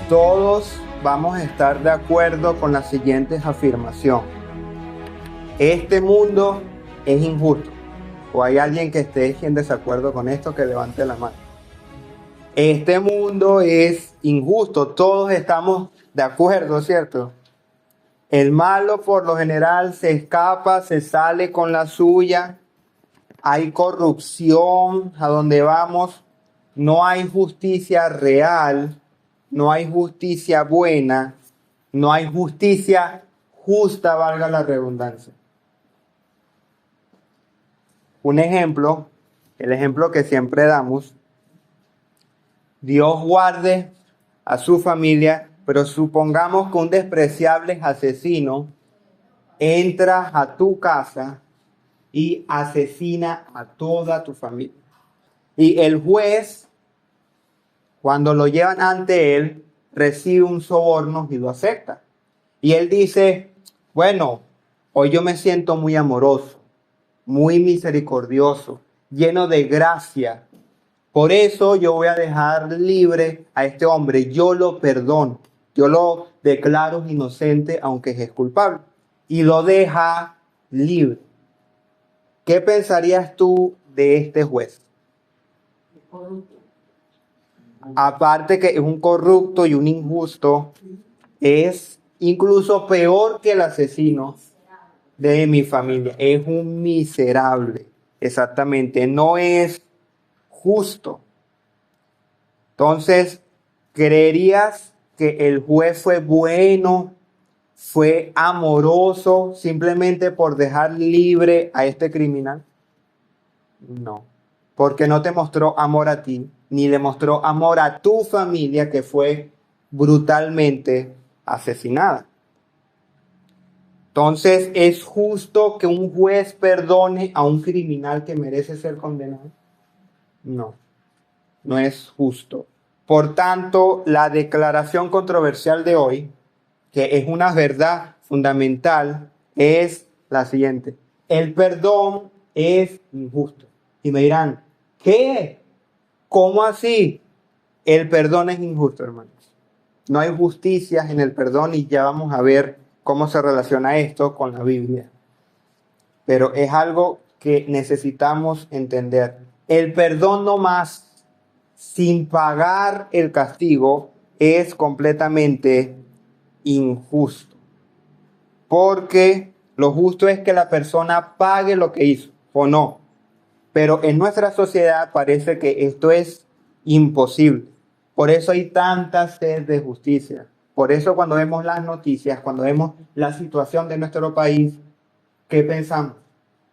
Todos vamos a estar de acuerdo con la siguiente afirmación. Este mundo es injusto. ¿O hay alguien que esté en desacuerdo con esto que levante la mano? Este mundo es injusto. Todos estamos de acuerdo, ¿cierto? El malo por lo general se escapa, se sale con la suya. Hay corrupción a donde vamos. No hay justicia real. No hay justicia buena. No hay justicia justa, valga la redundancia. Un ejemplo, el ejemplo que siempre damos. Dios guarde a su familia, pero supongamos que un despreciable asesino entra a tu casa y asesina a toda tu familia. Y el juez, cuando lo llevan ante él, recibe un soborno y lo acepta. Y él dice, bueno, hoy yo me siento muy amoroso, muy misericordioso, lleno de gracia. Por eso yo voy a dejar libre a este hombre. Yo lo perdono. Yo lo declaro inocente, aunque es culpable. Y lo deja libre. ¿Qué pensarías tú de este juez? Aparte que es un corrupto y un injusto, es incluso peor que el asesino de mi familia. Es un miserable. Exactamente. No es justo. Entonces, ¿creerías que el juez fue bueno, fue amoroso simplemente por dejar libre a este criminal? No, porque no te mostró amor a ti, ni le mostró amor a tu familia que fue brutalmente asesinada. Entonces, ¿es justo que un juez perdone a un criminal que merece ser condenado? No, no es justo. Por tanto, la declaración controversial de hoy, que es una verdad fundamental, es la siguiente. El perdón es injusto. Y me dirán, ¿qué? ¿Cómo así? El perdón es injusto, hermanos. No hay justicia en el perdón y ya vamos a ver cómo se relaciona esto con la Biblia. Pero es algo que necesitamos entender. El perdón no más, sin pagar el castigo, es completamente injusto. Porque lo justo es que la persona pague lo que hizo, o no. Pero en nuestra sociedad parece que esto es imposible. Por eso hay tanta sed de justicia. Por eso cuando vemos las noticias, cuando vemos la situación de nuestro país, ¿qué pensamos?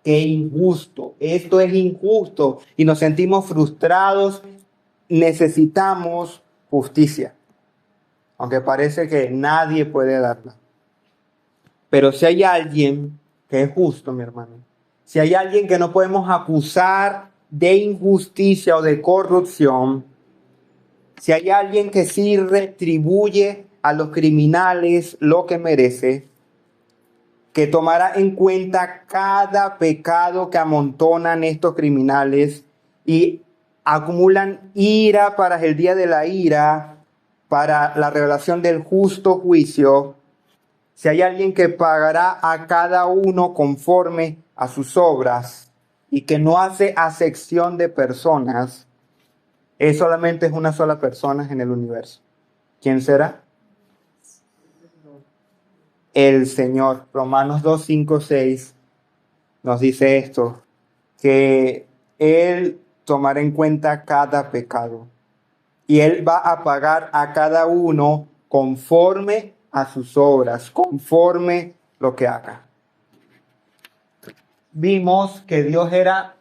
¡Qué injusto! Esto es injusto y nos sentimos frustrados. Necesitamos justicia, aunque parece que nadie puede darla. Pero si hay alguien que es justo, mi hermano, si hay alguien que no podemos acusar de injusticia o de corrupción, si hay alguien que sí retribuye a los criminales lo que merece, que tomará en cuenta cada pecado que amontonan estos criminales y acumulan ira para el día de la ira, para la revelación del justo juicio. Si hay alguien que pagará a cada uno conforme a sus obras y que no hace acepción de personas, solamente es una sola persona en el universo. ¿Quién será? El Señor. Romanos 2, 5, 6 nos dice esto, que Él tomará en cuenta cada pecado y Él va a pagar a cada uno conforme a sus obras, conforme lo que haga. Vimos que Dios era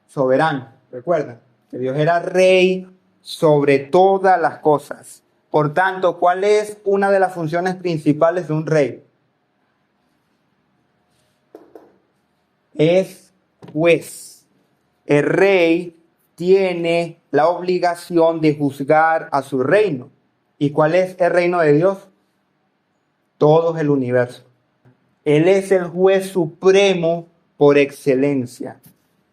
soberano, ¿recuerdan? Que Dios era rey sobre todas las cosas. Por tanto, ¿cuál es una de las funciones principales de un rey? Es juez. El rey tiene la obligación de juzgar a su reino. ¿Y cuál es el reino de Dios? Todo el universo. Él es el juez supremo por excelencia.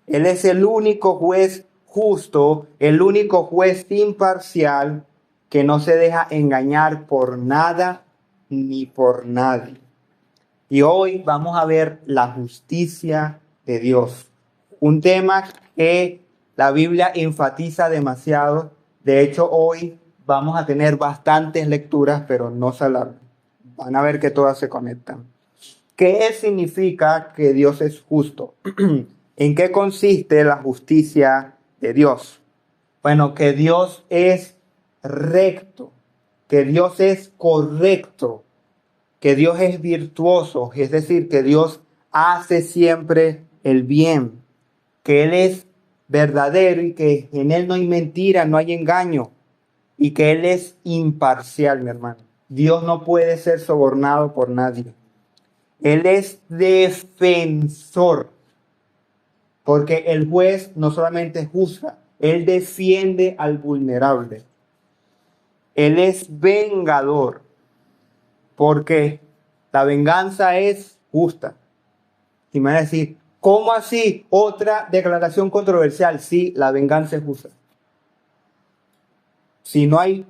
Él es el único juez justo, el único juez imparcial que no se deja engañar por nada ni por nadie. Y hoy vamos a ver la justicia de Dios, un tema que la Biblia enfatiza demasiado. De hecho, hoy vamos a tener bastantes lecturas, pero no se alarmen. Van a ver que todas se conectan. ¿Qué significa que Dios es justo? ¿En qué consiste la justicia de Dios? Bueno, que Dios es recto, que Dios es correcto, que Dios es virtuoso, es decir, que Dios hace siempre el bien, que Él es verdadero y que en Él no hay mentira, no hay engaño, y que Él es imparcial, mi hermano. Dios no puede ser sobornado por nadie. Él es defensor, porque el juez no solamente juzga, Él defiende al vulnerable. Él es vengador, porque la venganza es justa. Y me van a decir, ¿cómo así? Otra declaración controversial. Sí, la venganza es justa. Si no hay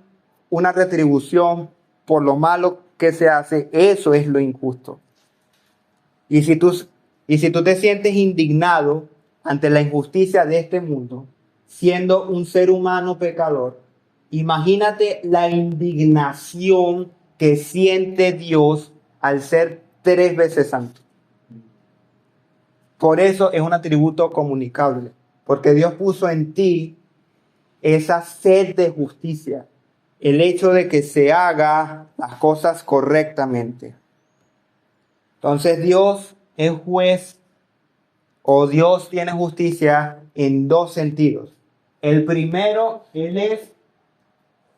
una retribución por lo malo que se hace, eso es lo injusto. Y si tú te sientes indignado ante la injusticia de este mundo, siendo un ser humano pecador, imagínate la indignación que siente Dios al ser 3 veces santo. Por eso es un atributo comunicable, porque Dios puso en ti esa sed de justicia, el hecho de que se haga las cosas correctamente. Entonces Dios es juez, o Dios tiene justicia en 2 sentidos. El primero, Él es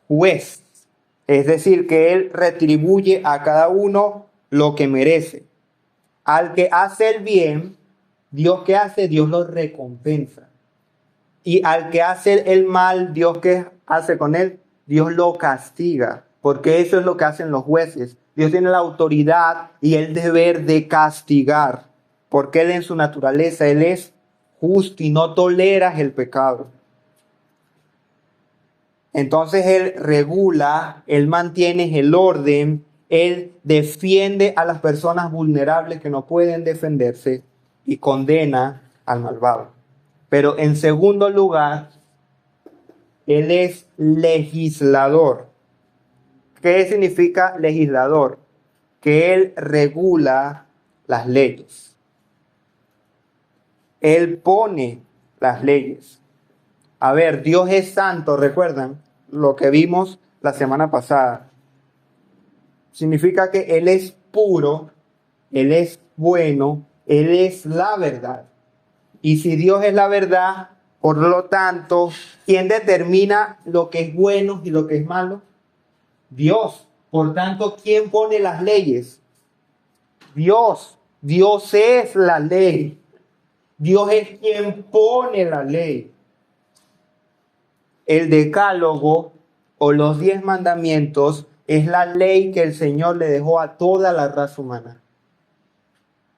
juez, es decir, que Él retribuye a cada uno lo que merece. Al que hace el bien, Dios que hace, Dios lo recompensa. Y al que hace el mal, Dios que hace con él, Dios lo castiga. Porque eso es lo que hacen los jueces. Dios tiene la autoridad y el deber de castigar. Porque Él en su naturaleza, Él es justo y no tolera el pecado. Entonces Él regula, Él mantiene el orden, Él defiende a las personas vulnerables que no pueden defenderse y condena al malvado. Pero en segundo lugar, Él es legislador. ¿Qué significa legislador? Que Él regula las leyes. Él pone las leyes. A ver, Dios es santo, ¿recuerdan lo que vimos la semana pasada? Significa que Él es puro, Él es bueno, Él es la verdad. Y si Dios es la verdad, por lo tanto, ¿quién determina lo que es bueno y lo que es malo? Dios. Por tanto, ¿quién pone las leyes? Dios. Dios es la ley. Dios es quien pone la ley. El decálogo o los 10 mandamientos es la ley que el Señor le dejó a toda la raza humana.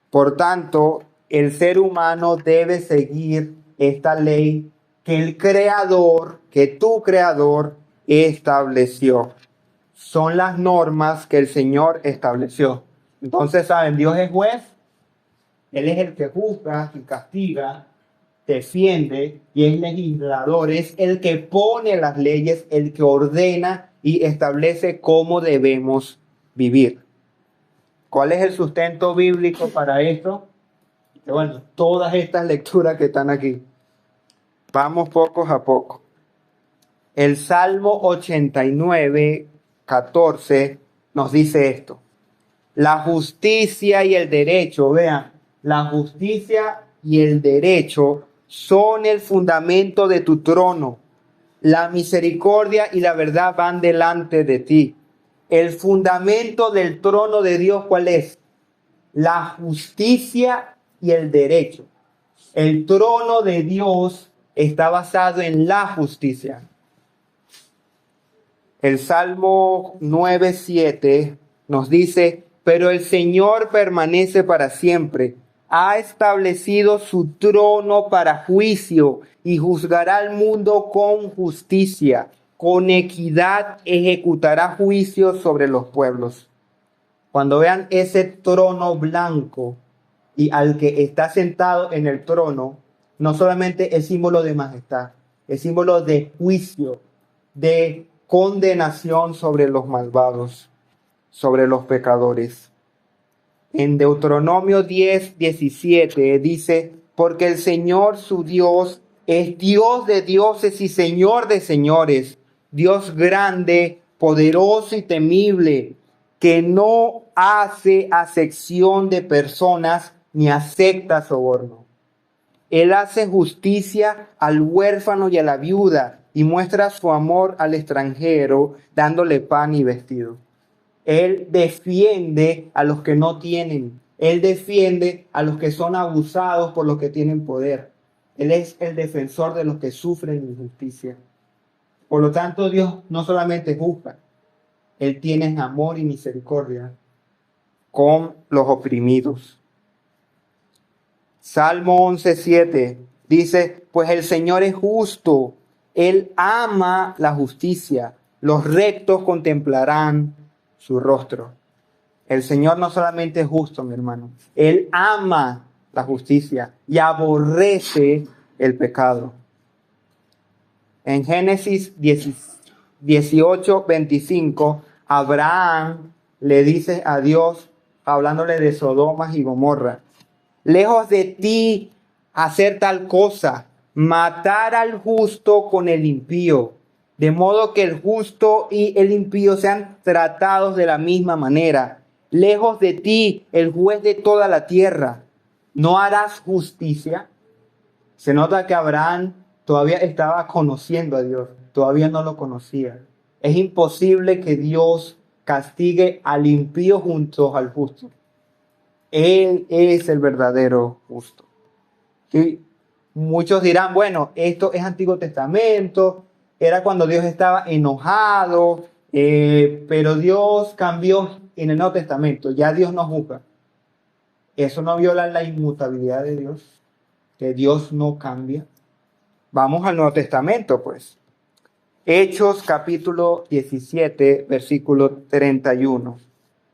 Por tanto, el ser humano debe seguir esta ley que el Creador, que tu Creador estableció. Son las normas que el Señor estableció. Entonces, ¿saben? Dios es juez. Él es el que juzga y castiga, defiende y es legislador. Es el que pone las leyes, el que ordena y establece cómo debemos vivir. ¿Cuál es el sustento bíblico para esto? Bueno, todas estas lecturas que están aquí. Vamos poco a poco. El Salmo 89, 14 nos dice esto. La justicia y el derecho, vean, la justicia y el derecho son el fundamento de tu trono. La misericordia y la verdad van delante de ti. El fundamento del trono de Dios, ¿cuál es? La justicia y el derecho. El trono de Dios está basado en la justicia. El Salmo 9:7 nos dice, pero el Señor permanece para siempre. Ha establecido su trono para juicio y juzgará al mundo con justicia. con equidad ejecutará juicio sobre los pueblos. Cuando vean ese trono blanco y al que está sentado en el trono, no solamente es símbolo de majestad, es símbolo de juicio, de condenación sobre los malvados, sobre los pecadores. En Deuteronomio 10:17 dice, porque el Señor su Dios es Dios de dioses y Señor de señores, Dios grande, poderoso y temible, que no hace acepción de personas ni acepta soborno. Él hace justicia al huérfano y a la viuda y muestra su amor al extranjero, dándole pan y vestido. Él defiende a los que no tienen. Él defiende a los que son abusados por los que tienen poder. Él es el defensor de los que sufren injusticia. Por lo tanto, Dios no solamente juzga, Él tiene amor y misericordia con los oprimidos. Salmo 11:7 dice, pues el Señor es justo, Él ama la justicia, los rectos contemplarán su rostro. El Señor no solamente es justo, mi hermano, Él ama la justicia y aborrece el pecado. En Génesis 18:25, Abraham le dice a Dios, hablándole de Sodoma y Gomorra, lejos de ti hacer tal cosa, matar al justo con el impío, de modo que el justo y el impío sean tratados de la misma manera. Lejos de ti, el juez de toda la tierra, ¿no harás justicia? Se nota que Abraham todavía estaba conociendo a Dios, todavía no lo conocía. Es imposible que Dios castigue al impío junto al justo. Él es el verdadero justo. Y muchos dirán, bueno, esto es Antiguo Testamento, era cuando Dios estaba enojado, pero Dios cambió en el Nuevo Testamento, ya Dios no juzga. Eso no viola la inmutabilidad de Dios, que Dios no cambia. Vamos al Nuevo Testamento, pues. Hechos capítulo 17, versículo 31.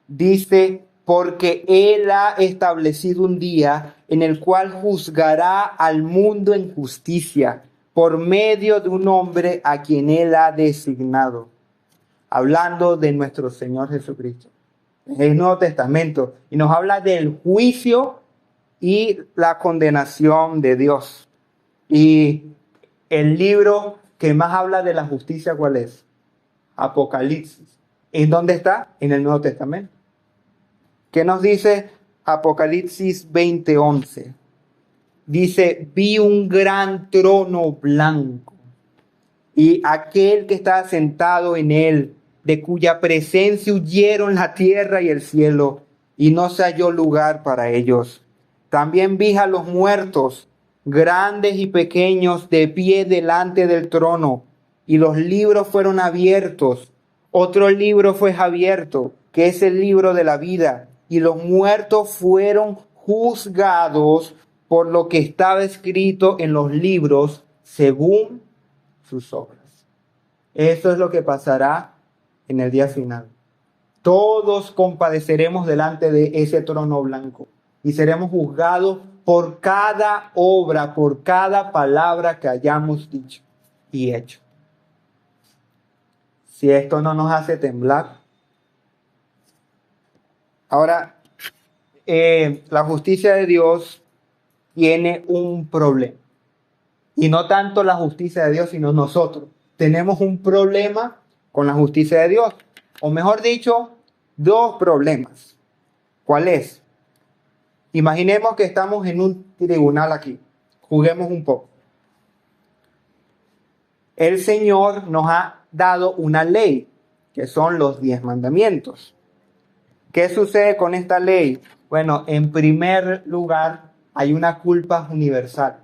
Dice, porque Él ha establecido un día en el cual juzgará al mundo en justicia por medio de un hombre a quien Él ha designado. Hablando de nuestro Señor Jesucristo. Es el Nuevo Testamento y nos habla del juicio y la condenación de Dios. Y el libro que más habla de la justicia, ¿cuál es? Apocalipsis. ¿En dónde está? En el Nuevo Testamento. ¿Qué nos dice Apocalipsis 20:11? Dice, vi un gran trono blanco y aquel que estaba sentado en él, de cuya presencia huyeron la tierra y el cielo, y no se halló lugar para ellos. También vi a los muertos, grandes y pequeños, de pie delante del trono, y los libros fueron abiertos. Otro libro fue abierto, que es el libro de la vida, y los muertos fueron juzgados por lo que estaba escrito en los libros según sus obras. Eso es lo que pasará en el día final. Todos compadeceremos delante de ese trono blanco y seremos juzgados por cada obra, por cada palabra que hayamos dicho y hecho. Si esto no nos hace temblar. Ahora, la justicia de Dios tiene un problema. Y no tanto la justicia de Dios, sino nosotros. Tenemos un problema con la justicia de Dios. O mejor dicho, dos problemas. ¿Cuál es? Imaginemos que estamos en un tribunal aquí. Juguemos un poco. El Señor nos ha dado una ley, que son los 10 mandamientos. ¿Qué sucede con esta ley? Bueno, en primer lugar, hay una culpa universal.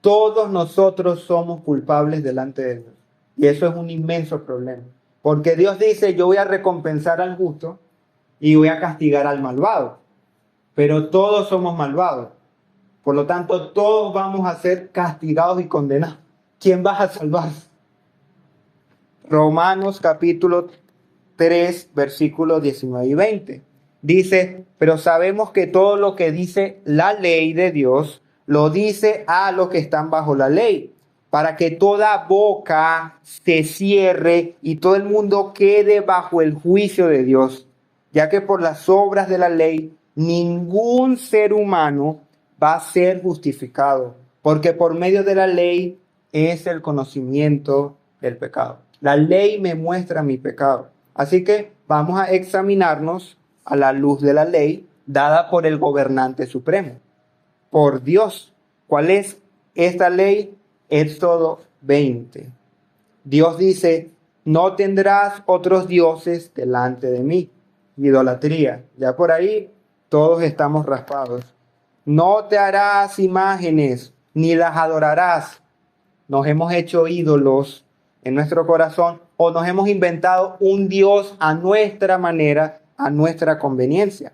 Todos nosotros somos culpables delante de Dios. Y eso es un inmenso problema. Porque Dios dice, yo voy a recompensar al justo y voy a castigar al malvado. Pero todos somos malvados. Por lo tanto, todos vamos a ser castigados y condenados. ¿Quién va a salvarse? Romanos capítulo 3, versículos 19 y 20. Dice, pero sabemos que todo lo que dice la ley de Dios, lo dice a los que están bajo la ley, para que toda boca se cierre y todo el mundo quede bajo el juicio de Dios, ya que por las obras de la ley ningún ser humano va a ser justificado, porque por medio de la ley es el conocimiento del pecado. La ley me muestra mi pecado. Así que vamos a examinarnos a la luz de la ley dada por el gobernante supremo, por Dios. ¿Cuál es esta ley? Éxodo 20. Dios dice, no tendrás otros dioses delante de mí. Idolatría. Ya por ahí todos estamos raspados. No te harás imágenes, ni las adorarás. Nos hemos hecho ídolos en nuestro corazón o nos hemos inventado un Dios a nuestra manera, a nuestra conveniencia.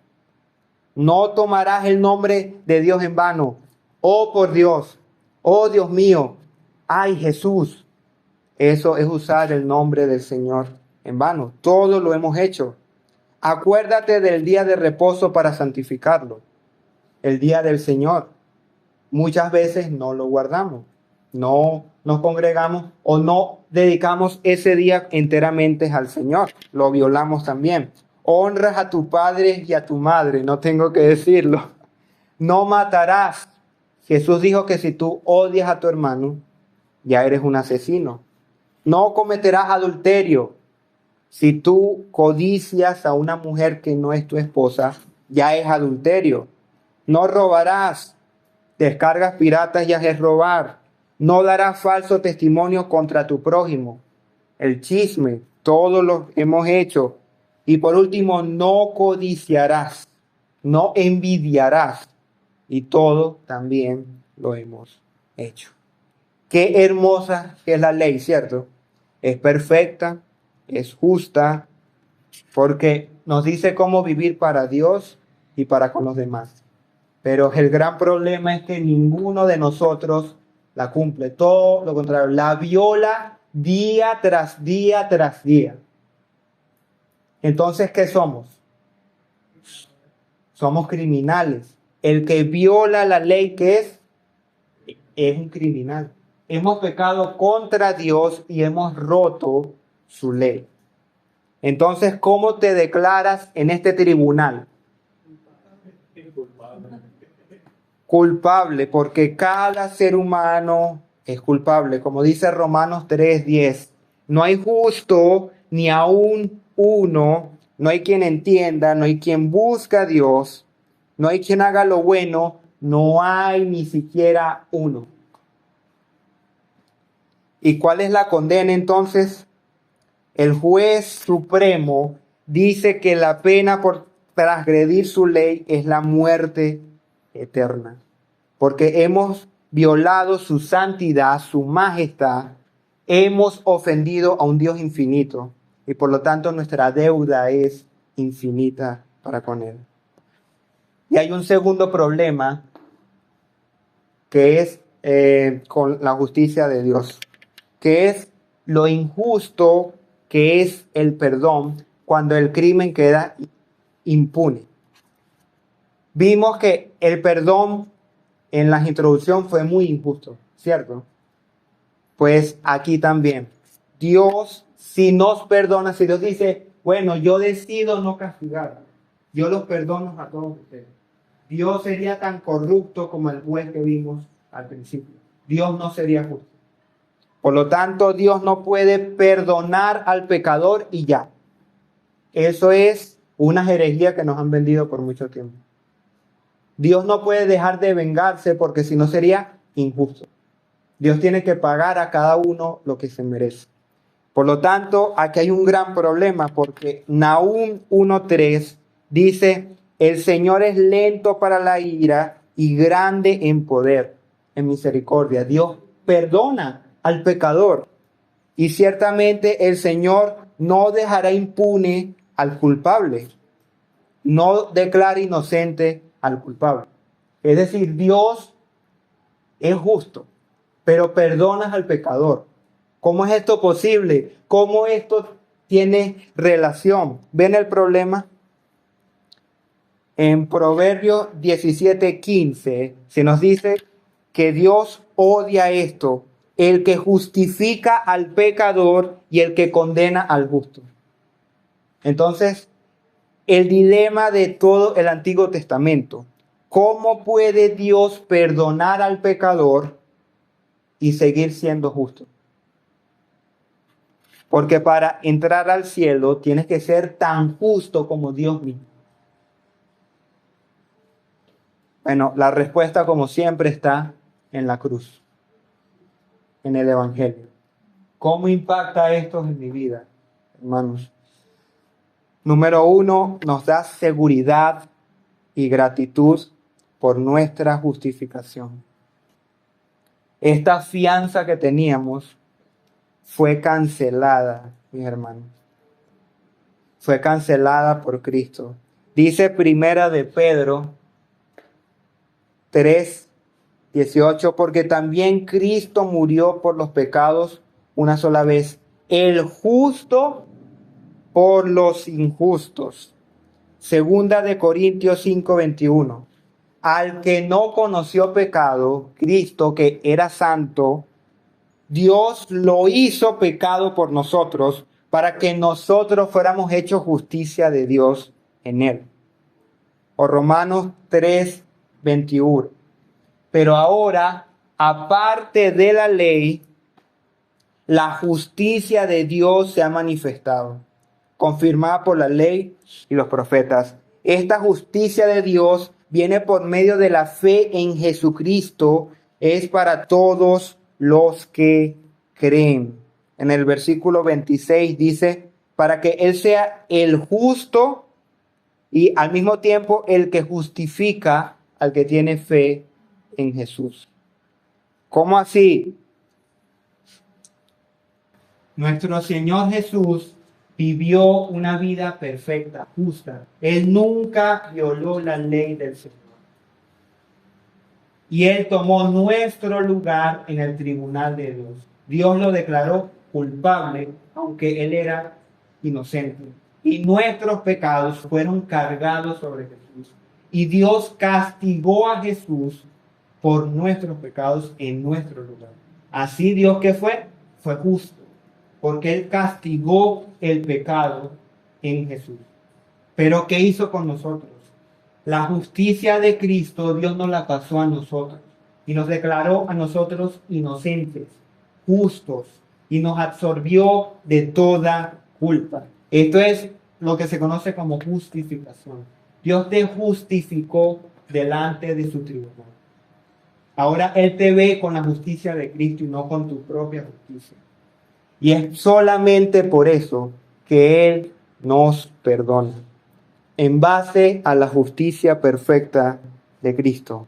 No tomarás el nombre de Dios en vano. Oh, por Dios. Oh, Dios mío. Ay, Jesús. Eso es usar el nombre del Señor en vano. Todo lo hemos hecho. Acuérdate del día de reposo para santificarlo. El día del Señor. Muchas veces no lo guardamos. No nos congregamos o no dedicamos ese día enteramente al Señor. Lo violamos también. Honras a tu padre y a tu madre. No tengo que decirlo. No matarás. Jesús dijo que si tú odias a tu hermano, ya eres un asesino. No cometerás adulterio. Si tú codicias a una mujer que no es tu esposa, ya es adulterio. No robarás. Descargas piratas ya es robar. No darás falso testimonio contra tu prójimo. El chisme, todo lo hemos hecho. Y por último, no codiciarás, no envidiarás. Y todo también lo hemos hecho. Qué hermosa es la ley, ¿cierto? Es perfecta, es justa, porque nos dice cómo vivir para Dios y para con los demás. Pero el gran problema es que ninguno de nosotros la cumple. Todo lo contrario, la viola día tras día tras día. Entonces, ¿qué somos? Somos criminales. El que viola la ley, ¿qué es? Es un criminal. Hemos pecado contra Dios y hemos roto su ley. Entonces, ¿cómo te declaras en este tribunal? Culpable, porque cada ser humano es culpable. Como dice Romanos 3:10, no hay justo ni aún uno, no hay quien entienda, no hay quien busque a Dios, no hay quien haga lo bueno, no hay ni siquiera uno. ¿Y cuál es la condena entonces? El juez supremo dice que la pena por transgredir su ley es la muerte eterna, porque hemos violado su santidad, su majestad, hemos ofendido a un Dios infinito y por lo tanto nuestra deuda es infinita para con Él. Y hay un segundo problema que es con la justicia de Dios, que es lo injusto que es el perdón cuando el crimen queda impune. Vimos que el perdón en la introducción fue muy injusto, ¿cierto? Pues aquí también. Dios, si nos perdona, si Dios dice, bueno, yo decido no castigar, yo los perdono a todos ustedes. Dios sería tan corrupto como el juez que vimos al principio. Dios no sería justo. Por lo tanto, Dios no puede perdonar al pecador y ya. Eso es una herejía que nos han vendido por mucho tiempo. Dios no puede dejar de vengarse porque si no sería injusto. Dios tiene que pagar a cada uno lo que se merece. Por lo tanto, aquí hay un gran problema porque Nahum 1:3 dice, el Señor es lento para la ira y grande en poder, en misericordia. Dios perdona al pecador y ciertamente el Señor no dejará impune al culpable. No declara inocente al culpable. Es decir, Dios es justo, pero perdona al pecador ¿Cómo es esto posible? ¿Cómo esto tiene relación? ¿Ven el problema? En Proverbios 17:15 se nos dice que Dios odia esto, el que justifica al pecador y el que condena al justo. Entonces, el dilema de todo el Antiguo Testamento: ¿cómo puede Dios perdonar al pecador y seguir siendo justo? Porque para entrar al cielo tienes que ser tan justo como Dios mismo. Bueno, la respuesta, como siempre, está en la cruz, en el Evangelio. ¿Cómo impacta esto en mi vida, hermanos? Número 1, nos da seguridad y gratitud por nuestra justificación. Esta fianza que teníamos fue cancelada, mis hermanos. Fue cancelada por Cristo. Dice Primera de Pedro 3:18, porque también Cristo murió por los pecados una sola vez, el justo por los injustos. Segunda de Corintios 5:21, al que no conoció pecado, Cristo, que era santo, Dios lo hizo pecado por nosotros, para que nosotros fuéramos hechos justicia de Dios en él. O Romanos 3:21. Pero ahora, aparte de la ley, la justicia de Dios se ha manifestado, confirmada por la ley y los profetas. Esta justicia de Dios viene por medio de la fe en Jesucristo, es para todos los que creen. En el versículo 26 dice, para que Él sea el justo y al mismo tiempo el que justifica al que tiene fe en Jesús. ¿Cómo así? Nuestro Señor Jesús vivió una vida perfecta, justa. Él nunca violó la ley del Señor. Y Él tomó nuestro lugar en el tribunal de Dios. Dios lo declaró culpable, aunque Él era inocente. Y nuestros pecados fueron cargados sobre Jesús. Y Dios castigó a Jesús por nuestros pecados en nuestro lugar. Así Dios, ¿qué fue? Fue justo, porque Él castigó el pecado en Jesús. Pero ¿qué hizo con nosotros? La justicia de Cristo Dios nos la pasó a nosotros y nos declaró a nosotros inocentes, justos, y nos absorbió de toda culpa. Esto es lo que se conoce como justificación. Dios te justificó delante de su tribunal. Ahora Él te ve con la justicia de Cristo y no con tu propia justicia. Y es solamente por eso que Él nos perdona, en base a la justicia perfecta de Cristo.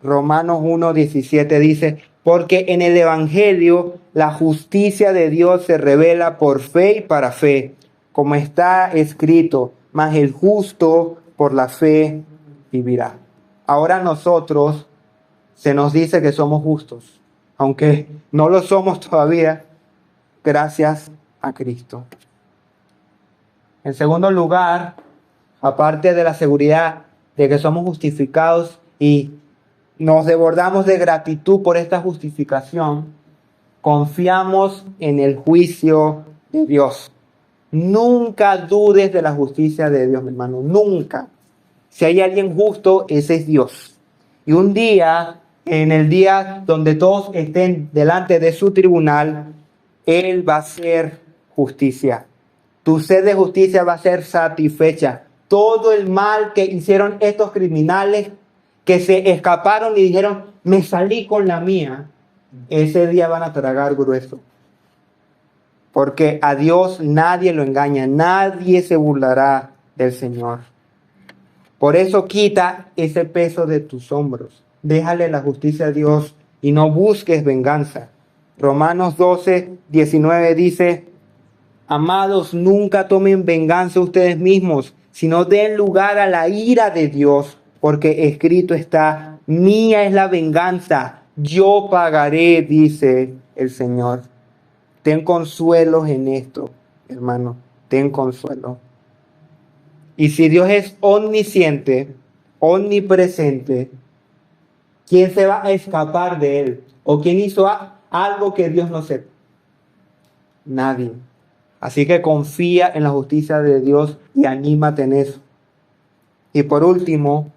Romanos 1:17 dice, porque en el Evangelio la justicia de Dios se revela por fe y para fe, como está escrito, mas el justo por la fe vivirá. Ahora nosotros se nos dice que somos justos, aunque no lo somos todavía, gracias a Cristo. En segundo lugar, aparte de la seguridad de que somos justificados y nos desbordamos de gratitud por esta justificación, confiamos en el juicio de Dios. Nunca dudes de la justicia de Dios, mi hermano, nunca. Si hay alguien justo, ese es Dios. Y un día, en el día donde todos estén delante de su tribunal, Él va a hacer justicia. Tu sed de justicia va a ser satisfecha. Todo el mal que hicieron estos criminales que se escaparon y dijeron, me salí con la mía, ese día van a tragar grueso. Porque a Dios nadie lo engaña, nadie se burlará del Señor. Por eso quita ese peso de tus hombros. Déjale la justicia a Dios y no busques venganza. Romanos 12:19 dice, amados, nunca tomen venganza ustedes mismos, sino den lugar a la ira de Dios, porque escrito está, mía es la venganza, yo pagaré, dice el Señor. Ten consuelo en esto, hermano. Ten consuelo. Y si Dios es omnisciente, omnipresente, ¿quién se va a escapar de Él? ¿O quién hizo algo que Dios no sepa? Nadie. Así que confía en la justicia de Dios y anímate en eso. Y por último,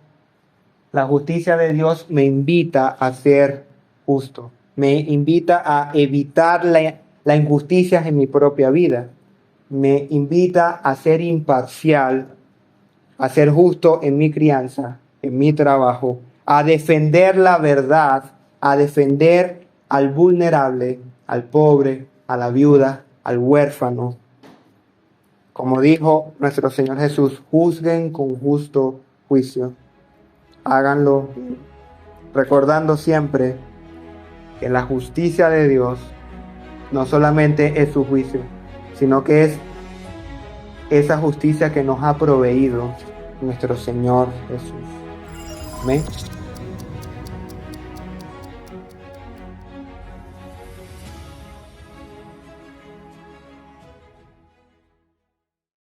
la justicia de Dios me invita a ser justo. Me invita a evitar la injusticia en mi propia vida. Me invita a ser imparcial, a ser justo en mi crianza, en mi trabajo, a defender la verdad, a defender al vulnerable, al pobre, a la viuda, al huérfano. Como dijo nuestro Señor Jesús, juzguen con justo juicio. Háganlo recordando siempre que la justicia de Dios no solamente es su juicio, sino que es esa justicia que nos ha proveído nuestro Señor Jesús. Amén.